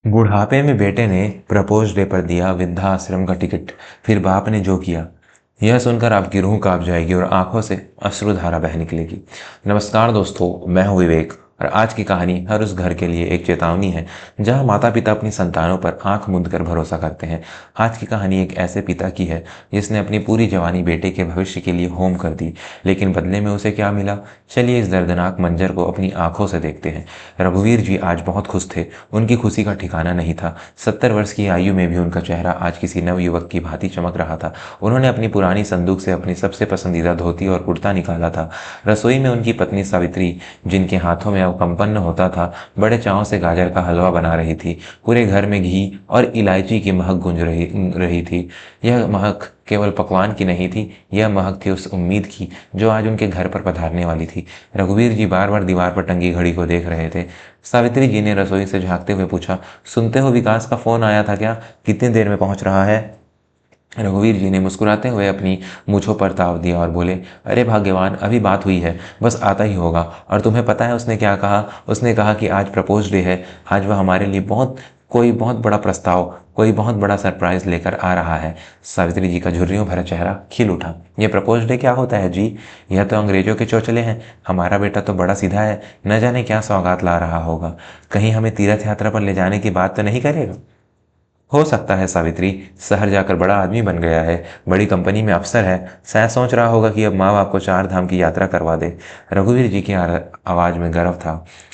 बुढ़ापे में बेटे ने प्रपोज डे पर दिया वृद्धाश्रम का टिकट। फिर बाप ने जो किया, यह सुनकर आपकी रूह कांप जाएगी और आंखों से अश्रुधारा बह निकलेगी। नमस्कार दोस्तों, मैं हूं विवेक और आज की कहानी हर उस घर के लिए एक चेतावनी है जहां माता पिता अपनी संतानों पर आंख मूंद कर भरोसा करते हैं। आज की कहानी एक ऐसे पिता की है जिसने अपनी पूरी जवानी बेटे के भविष्य के लिए होम कर दी, लेकिन बदले में उसे क्या मिला, चलिए इस दर्दनाक मंजर को अपनी आंखों से देखते हैं। रघुवीर जी आज बहुत खुश थे। उनकी खुशी का ठिकाना नहीं था। 70 वर्ष की आयु में भी उनका चेहरा आज किसी नव युवक की भांति चमक रहा था। उन्होंने अपनी पुरानी संदूक से अपनी सबसे पसंदीदा धोती और कुर्ता निकाला था। रसोई में उनकी पत्नी सावित्री, जिनके हाथों में अब कंपन होता था, बड़े चाव से गाजर का हलवा बना रही थी। पूरे घर में घी और इलायची की महक गूंज रही थी। यह महक केवल पकवान की नहीं थी, यह महक थी उस उम्मीद की जो आज उनके घर पर पधारने वाली थी। रघुवीर जी बार बार दीवार पर टंगी घड़ी को देख रहे थे। सावित्री जी ने रसोई से झांकते हुए पूछा, सुनते हो विकास का फोन आया था क्या? कितनी देर में पहुंच रहा है? रघुवीर जी ने मुस्कुराते हुए अपनी मूंछों पर ताव दिया और बोले, अरे भाग्यवान, अभी बात हुई है, बस आता ही होगा। और तुम्हें पता है उसने क्या कहा? उसने कहा कि आज प्रपोज डे है, आज वह हमारे लिए कोई बहुत बड़ा प्रस्ताव, कोई बहुत बड़ा सरप्राइज लेकर आ रहा है। सावित्री जी का झुर्रियों भरा चेहरा खिल उठा। ये प्रपोज डे क्या होता है जी? यह तो अंग्रेजों के चौचले हैं। हमारा बेटा तो बड़ा सीधा है, न जाने क्या सौगात ला रहा होगा। कहीं हमें तीर्थ यात्रा पर ले जाने की बात तो नहीं करेगा? हो सकता है सावित्री, शहर जाकर बड़ा आदमी बन गया है, बड़ी कंपनी में अफसर है, शायद सोच रहा होगा कि अब माँ बाप को 4 धाम की यात्रा करवा दे। रघुवीर जी की आवाज में गर्व था।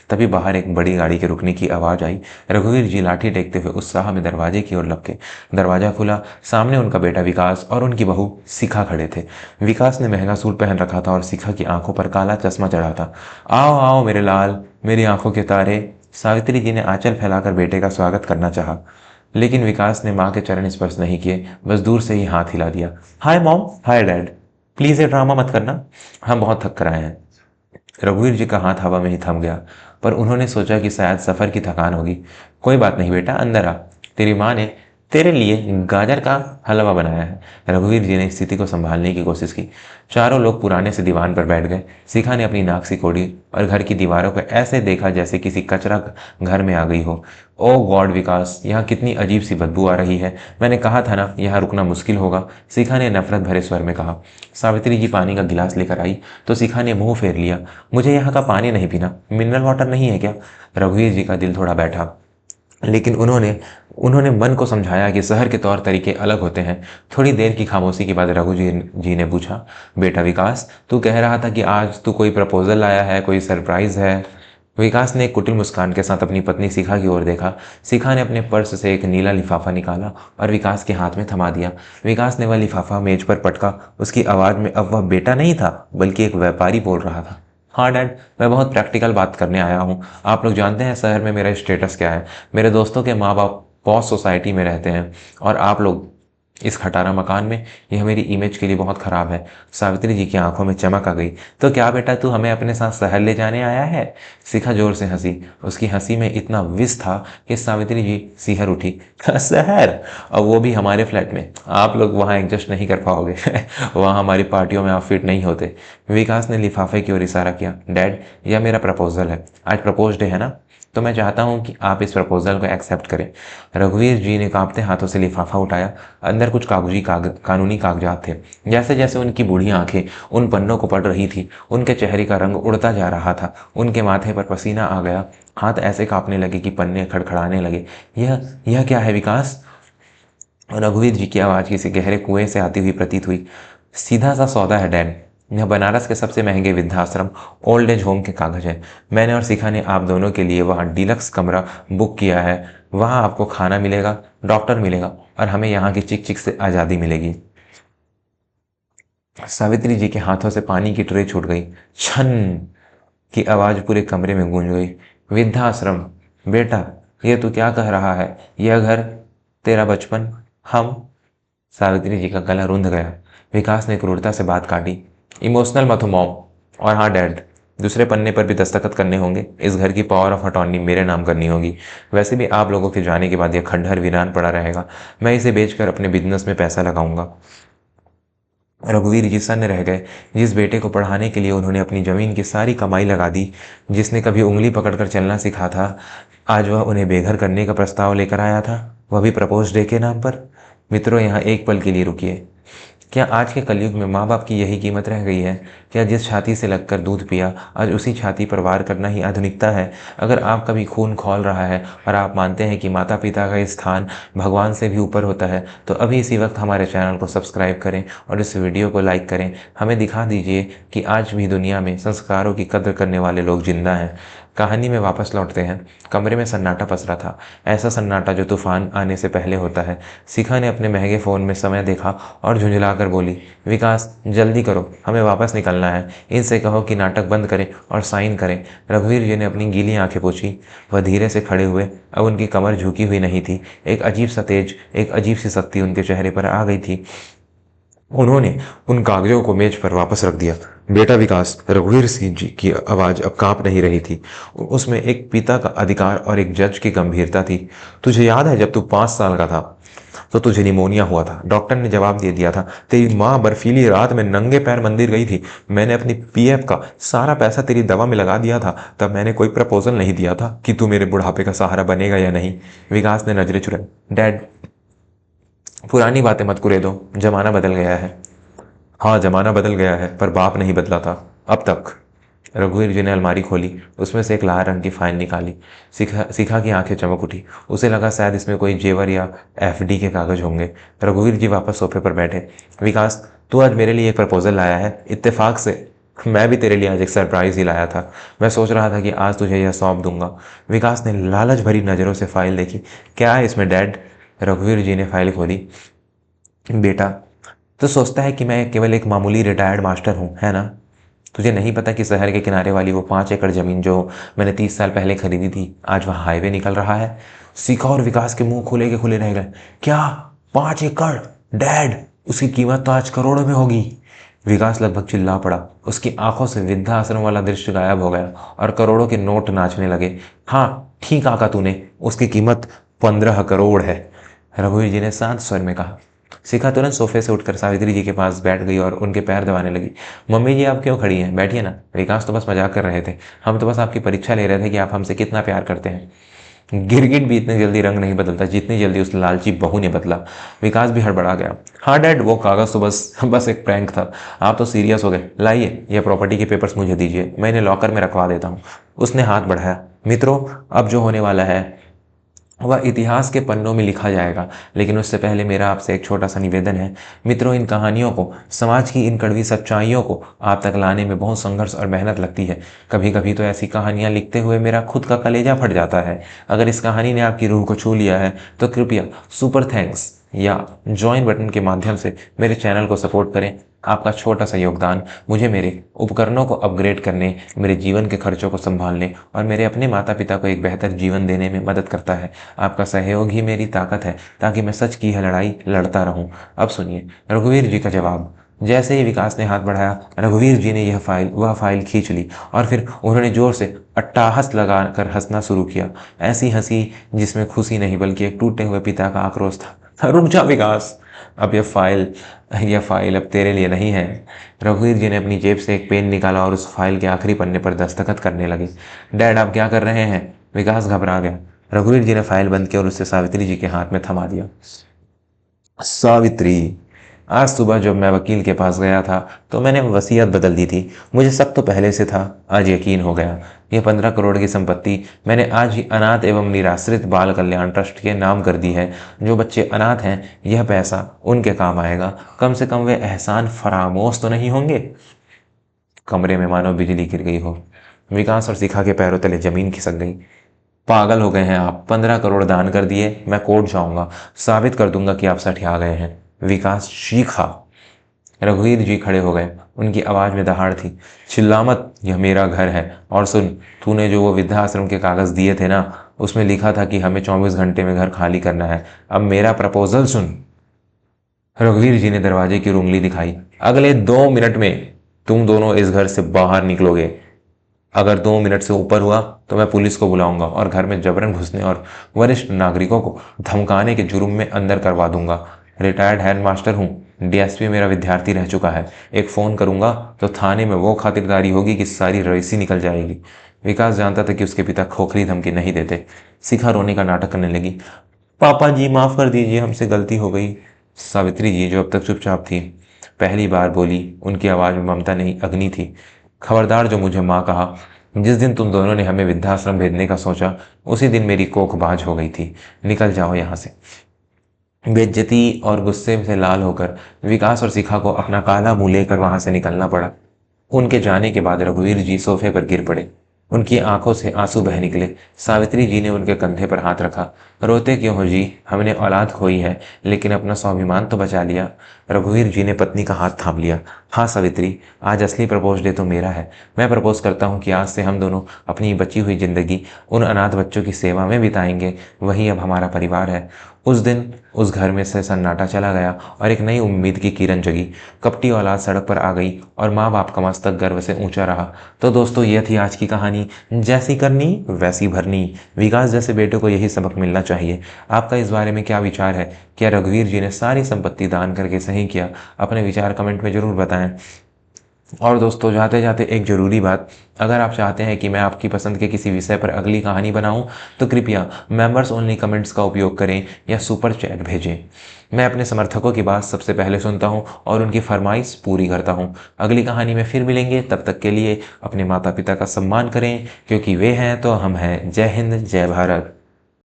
तभी बाहर एक बड़ी गाड़ी के रुकने की आवाज आई। रघुवीर जी लाठी टेकते हुए उत्साह में दरवाजे की ओर लपके। दरवाजा खुला। सामने उनका बेटा विकास और उनकी बहू शिखा खड़े थे। विकास ने महंगा सूट पहन रखा था और शिखा की आंखों पर काला चश्मा चढ़ा था। आओ आओ मेरे लाल, मेरी आंखों के तारे। सावित्री जी ने आंचल फैलाकर बेटे का स्वागत करना चाहा, लेकिन विकास ने मां के चरण स्पर्श नहीं किए, बस दूर से ही हाथ हिला दिया। Hi mom, hi dad, please ये ड्रामा मत करना, हम बहुत थक कर आए हैं। रघुवीर जी का हाथ हवा में ही थम गया, पर उन्होंने सोचा कि शायद सफर की थकान होगी। कोई बात नहीं बेटा, अंदर आ, तेरी माँ ने तेरे लिए गाजर का हलवा बनाया है। रघुवीर जी ने स्थिति को संभालने की कोशिश की। चारों लोग पुराने से दीवान पर बैठ गए। शिखा ने अपनी नाक सिकोड़ी और घर की दीवारों पर ऐसे देखा जैसे किसी कचरा घर में आ गई हो। ओ गॉड विकास, यहाँ कितनी अजीब सी बदबू आ रही है। मैंने कहा था ना, यहाँ रुकना मुश्किल होगा, शिखा ने नफरत भरे स्वर में कहा। सावित्री जी पानी का गिलास लेकर आई तो शिखा ने मुंह फेर लिया। मुझे यहाँ का पानी नहीं पीना, मिनरल वाटर नहीं है क्या? रघुवीर जी का दिल थोड़ा बैठा, लेकिन उन्होंने उन्होंने मन को समझाया कि शहर के तौर तरीके अलग होते हैं। थोड़ी देर की खामोशी के बाद रघु जी ने पूछा, बेटा विकास, तू कह रहा था कि आज तू कोई प्रपोजल लाया है, कोई सरप्राइज है? विकास ने एक कुटिल मुस्कान के साथ अपनी पत्नी शिखा की ओर देखा। शिखा ने अपने पर्स से एक नीला लिफाफा निकाला और विकास के हाथ में थमा दिया। विकास ने वह लिफाफा मेज पर पटका। उसकी आवाज में अब वह बेटा नहीं था, बल्कि एक व्यापारी बोल रहा था। हाँ डैड, मैं बहुत प्रैक्टिकल बात करने आया हूँ। आप लोग जानते हैं शहर में मेरा स्टेटस क्या है। मेरे दोस्तों के माँ बाप पॉश सोसाइटी में रहते हैं और आप लोग इस खटारा मकान में। यह मेरी इमेज के लिए बहुत खराब है। सावित्री जी की आंखों में चमक आ गई। तो क्या बेटा, तू हमें अपने साथ शहर ले जाने आया है? शिखा जोर से हंसी। उसकी हंसी में इतना विष था कि सावित्री जी सिहर उठी। शहर? और वो भी हमारे फ्लैट में? आप लोग वहाँ एडजस्ट नहीं कर पाओगे। वहाँ हमारी पार्टियों में आप फिट नहीं होते। विकास ने लिफाफे की ओर इशारा किया। डैड, यह मेरा प्रपोजल है। आज प्रपोज डे है ना, तो मैं चाहता हूं कि आप इस प्रपोजल को एक्सेप्ट करें। रघुवीर जी ने कांपते हाथों से लिफाफा उठाया। अंदर कुछ कानूनी कागजात थे। जैसे जैसे उनकी बूढ़ी आंखें उन पन्नों को पढ़ रही थी, उनके चेहरे का रंग उड़ता जा रहा था। उनके माथे पर पसीना आ गया। हाथ ऐसे कांपने लगे कि पन्ने खड़खड़ाने लगे। यह क्या है विकास? रघुवीर जी की आवाज किसी गहरे कुएं से आती हुई प्रतीत हुई। सीधा सा सौदा है डैड। यह बनारस के सबसे महंगे वृद्धाश्रम ओल्ड एज होम के कागज हैं। मैंने और शिखा ने आप दोनों के लिए वहाँ डीलक्स कमरा बुक किया है। वहाँ आपको खाना मिलेगा, डॉक्टर मिलेगा और हमें यहाँ की चिक चिक से आज़ादी मिलेगी। सावित्री जी के हाथों से पानी की ट्रे छूट गई। छन की आवाज पूरे कमरे में गूंज गई। वृद्धाश्रम? बेटा, ये तू क्या कह रहा है? यह घर, तेरा बचपन, हम? सावित्री जी का गला रुंध गया। विकास ने क्रूरता से बात काटी। इमोशनल मत हो मॉम। और हाँ डैड, दूसरे पन्ने पर भी दस्तखत करने होंगे। इस घर की पावर ऑफ अटॉर्नी मेरे नाम करनी होगी। वैसे भी आप लोगों के जाने के बाद यह खंडहर वीरान पड़ा रहेगा। मैं इसे बेचकर अपने बिजनेस में पैसा लगाऊंगा। रघुवीर जी सन्न रह गए। जिस बेटे को पढ़ाने के लिए उन्होंने अपनी जमीन की सारी कमाई लगा दी, जिसने कभी उंगली पकड़कर चलना सीखा था, आज वह उन्हें बेघर करने का प्रस्ताव लेकर आया था, वह भी प्रपोज डे के नाम पर। मित्रों, यहाँ एक पल के लिए रुकिए। क्या आज के कलयुग में माँ बाप की यही कीमत रह गई है? क्या जिस छाती से लगकर दूध पिया, आज उसी छाती पर वार करना ही आधुनिकता है? अगर आप कभी खून खौल रहा है और आप मानते हैं कि माता पिता का स्थान भगवान से भी ऊपर होता है, तो अभी इसी वक्त हमारे चैनल को सब्सक्राइब करें और इस वीडियो को लाइक करें। हमें दिखा दीजिए कि आज भी दुनिया में संस्कारों की कद्र करने वाले लोग जिंदा हैं। कहानी में वापस लौटते हैं। कमरे में सन्नाटा पसरा था, ऐसा सन्नाटा जो तूफान आने से पहले होता है। शिखा ने अपने महंगे फ़ोन में समय देखा और झुंझलाकर बोली, विकास जल्दी करो, हमें वापस निकलना है। इनसे कहो कि नाटक बंद करें और साइन करें। रघुवीर जी ने अपनी गीली आंखें पोंछी। वह धीरे से खड़े हुए। अब उनकी कमर झुकी हुई नहीं थी। एक अजीब सा तेज, एक अजीब सी शक्ति उनके चेहरे पर आ गई थी। उन्होंने उन कागजों को मेज पर वापस रख दिया। बेटा विकास, रघुवीर सिंह जी की आवाज अब कांप नहीं रही थी। उसमें एक पिता का अधिकार और एक जज की गंभीरता थी। तुझे याद है जब तू 5 साल का था तो तुझे निमोनिया हुआ था? डॉक्टर ने जवाब दे दिया था। तेरी माँ बर्फीली रात में नंगे पैर मंदिर गई थी। मैंने अपनी पीएफ का सारा पैसा तेरी दवा में लगा दिया था। तब मैंने कोई प्रपोजल नहीं दिया था कि तू मेरे बुढ़ापे का सहारा बनेगा या नहीं। विकास ने नजरें चुराई। डैड, पुरानी बातें मत कुरे दो, जमाना बदल गया है। हाँ, जमाना बदल गया है, पर बाप नहीं बदला था अब तक। रघुवीर जी ने अलमारी खोली, उसमें से एक लाल रंग की फाइल निकाली। शिखा की आंखें चमक उठी। उसे लगा शायद इसमें कोई जेवर या एफडी के कागज होंगे। रघुवीर जी वापस सोफे पर बैठे। विकास, तू आज मेरे लिए एक प्रपोजल लाया है। इत्तेफाक से मैं भी तेरे लिए आज एक सरप्राइज ही लाया था। मैं सोच रहा था कि आज तुझे यह सौंप दूंगा। विकास ने लालच भरी नज़रों से फाइल देखी। क्या है इसमें डैड? रघुवीर जी ने फाइल खोली। बेटा, तो सोचता है कि मैं केवल एक मामूली रिटायर्ड मास्टर हूँ, है ना? तुझे नहीं पता कि शहर के किनारे वाली वो 5 एकड़ ज़मीन जो मैंने 30 साल पहले खरीदी थी, आज वहाँ हाईवे निकल रहा है। शिखा और विकास के मुंह खुले के खुले रह गए। क्या 5 एकड़? डैड, उसकी कीमत तो आज करोड़ों में होगी। विकास लगभग चिल्ला पड़ा। उसकी आंखों से वृद्धाश्रम वाला दृश्य गायब हो गया और करोड़ों के नोट नाचने लगे। हाँ ठीक आका तूने, उसकी कीमत 15 करोड़ है, रघुवीर जी ने शांत स्वर में कहा। शिखा तुरंत सोफे से उठकर सावित्री जी के पास बैठ गई और उनके पैर दबाने लगी। मम्मी जी, आप क्यों खड़ी हैं? बैठिए ना। विकास तो बस मजाक कर रहे थे, हम तो बस आपकी परीक्षा ले रहे थे कि आप हमसे कितना प्यार करते हैं। गिरगिट भी इतनी जल्दी रंग नहीं बदलता जितनी जल्दी उस लालची बहू ने बदला। विकास भी हड़बड़ा गया। हाँ डैड, वो कागज तो बस एक प्रैंक था। आप तो सीरियस हो गए। लाइए, यह प्रॉपर्टी के पेपर्स मुझे दीजिए, मैं इन्हें लॉकर में रखवा देता हूँ। उसने हाथ बढ़ाया। मित्रों, अब जो होने वाला है वह इतिहास के पन्नों में लिखा जाएगा, लेकिन उससे पहले मेरा आपसे एक छोटा सा निवेदन है। मित्रों, इन कहानियों को, समाज की इन कड़वी सच्चाइयों को आप तक लाने में बहुत संघर्ष और मेहनत लगती है। कभी कभी तो ऐसी कहानियां लिखते हुए मेरा खुद का कलेजा फट जाता है। अगर इस कहानी ने आपकी रूह को छू लिया है तो कृपया सुपर थैंक्स या ज्वाइन बटन के माध्यम से मेरे चैनल को सपोर्ट करें। आपका छोटा सा योगदान मुझे मेरे उपकरणों को अपग्रेड करने, मेरे जीवन के खर्चों को संभालने और मेरे अपने माता पिता को एक बेहतर जीवन देने में मदद करता है। आपका सहयोग ही मेरी ताकत है, ताकि मैं सच की यह लड़ाई लड़ता रहूं। अब सुनिए रघुवीर जी का जवाब। जैसे ही विकास ने हाथ बढ़ाया, रघुवीर जी ने वह फाइल खींच ली और फिर उन्होंने जोर से अट्टाहस लगाकर हंसना शुरू किया। ऐसी हंसी जिसमें खुशी नहीं बल्कि एक टूटे हुए पिता का आक्रोश था। रुक जा विकास, अब यह फाइल अब तेरे लिए नहीं है। रघुवीर जी ने अपनी जेब से एक पेन निकाला और उस फाइल के आखिरी पन्ने पर दस्तखत करने लगे। डैड, आप क्या कर रहे हैं? विकास घबरा गया। रघुवीर जी ने फाइल बंद की और उसे सावित्री जी के हाथ में थमा दिया। सावित्री, आज सुबह जब मैं वकील के पास गया था तो मैंने वसीयत बदल दी थी। मुझे शक तो पहले से था, आज यकीन हो गया। यह 15 करोड़ की संपत्ति मैंने आज ही अनाथ एवं निराश्रित बाल कल्याण ट्रस्ट के नाम कर दी है। जो बच्चे अनाथ हैं, यह पैसा उनके काम आएगा। कम से कम वे एहसान फरामोश तो नहीं होंगे। कमरे में मानो बिजली गिर गई हो। विकास और शिखा के पैरों तले जमीन खिसक गई। पागल हो गए हैं आप? 15 करोड़ दान कर दिए? मैं कोर्ट जाऊंगा, साबित कर दूंगा कि आप सठिया गए हैं। विकास चीखा। रघुवीर जी खड़े हो गए। उनकी आवाज में दहाड़ थी। चिल्ला मत, यह मेरा घर है। और सुन, तूने जो वो वृद्धाश्रम के कागज दिए थे ना, उसमें लिखा था कि हमें 24 घंटे में घर खाली करना है। अब मेरा प्रपोजल सुन। रघुवीर जी ने दरवाजे की उंगली दिखाई। अगले 2 मिनट में तुम दोनों इस घर से बाहर निकलोगे। अगर 2 मिनट से ऊपर हुआ तो मैं पुलिस को बुलाऊंगा और घर में जबरन घुसने और वरिष्ठ नागरिकों को धमकाने के जुर्म में अंदर करवा दूंगा। रिटायर्ड हेडमास्टर हूँ, डीएसपी मेरा विद्यार्थी रह चुका है। एक फ़ोन करूंगा तो थाने में वो खातिरदारी होगी कि सारी रईसी निकल जाएगी। विकास जानता था कि उसके पिता खोखली धमकी नहीं देते। शिखा रोने का नाटक करने लगी। पापा जी माफ़ कर दीजिए, हमसे गलती हो गई। सावित्री जी, जो अब तक चुपचाप थी, पहली बार बोली। उनकी आवाज़ में ममता नहीं, अग्नि थी। खबरदार जो मुझे माँ कहा। जिस दिन तुम दोनों ने हमें वृद्धाश्रम भेजने का सोचा, उसी दिन मेरी कोख बाज हो गई थी। निकल जाओ यहाँ से। बेइज्जती और गुस्से से लाल होकर विकास और शिखा को अपना काला मुंह लेकर वहां से निकलना पड़ा। उनके जाने के बाद रघुवीर जी सोफे पर गिर पड़े। उनकी आंखों से आंसू बह निकले। सावित्री जी ने उनके कंधे पर हाथ रखा। रोते क्यों हो जी? हमने औलाद खोई है, लेकिन अपना स्वाभिमान तो बचा लिया। रघुवीर जी ने पत्नी का हाथ थाम लिया। हाँ सावित्री, आज असली प्रपोज डे तो मेरा है। मैं प्रपोज करता हूँ कि आज से हम दोनों अपनी बची हुई जिंदगी उन अनाथ बच्चों की सेवा में बिताएंगे। वही अब हमारा परिवार है। उस दिन उस घर में से सन्नाटा चला गया और एक नई उम्मीद की किरण जगी। कपटी औलाद सड़क पर आ गई और माँ बाप का मस्तक गर्व से ऊंचा रहा। तो दोस्तों, यह थी आज की कहानी। जैसी करनी वैसी भरनी। विकास जैसे बेटे को यही सबक मिलना चाहिए। आपका इस बारे में क्या विचार है? क्या रघुवीर जी ने सारी संपत्ति दान करके सही किया? अपने विचार कमेंट में जरूर बताएं। और दोस्तों, जाते जाते एक ज़रूरी बात, अगर आप चाहते हैं कि मैं आपकी पसंद के किसी विषय पर अगली कहानी बनाऊं, तो कृपया मेंबर्स ओनली कमेंट्स का उपयोग करें या सुपर चैट भेजें। मैं अपने समर्थकों की बात सबसे पहले सुनता हूं और उनकी फरमाइश पूरी करता हूं। अगली कहानी में फिर मिलेंगे, तब तक के लिए अपने माता पिता का सम्मान करें, क्योंकि वे हैं तो हम हैं। जय हिंद, जय भारत।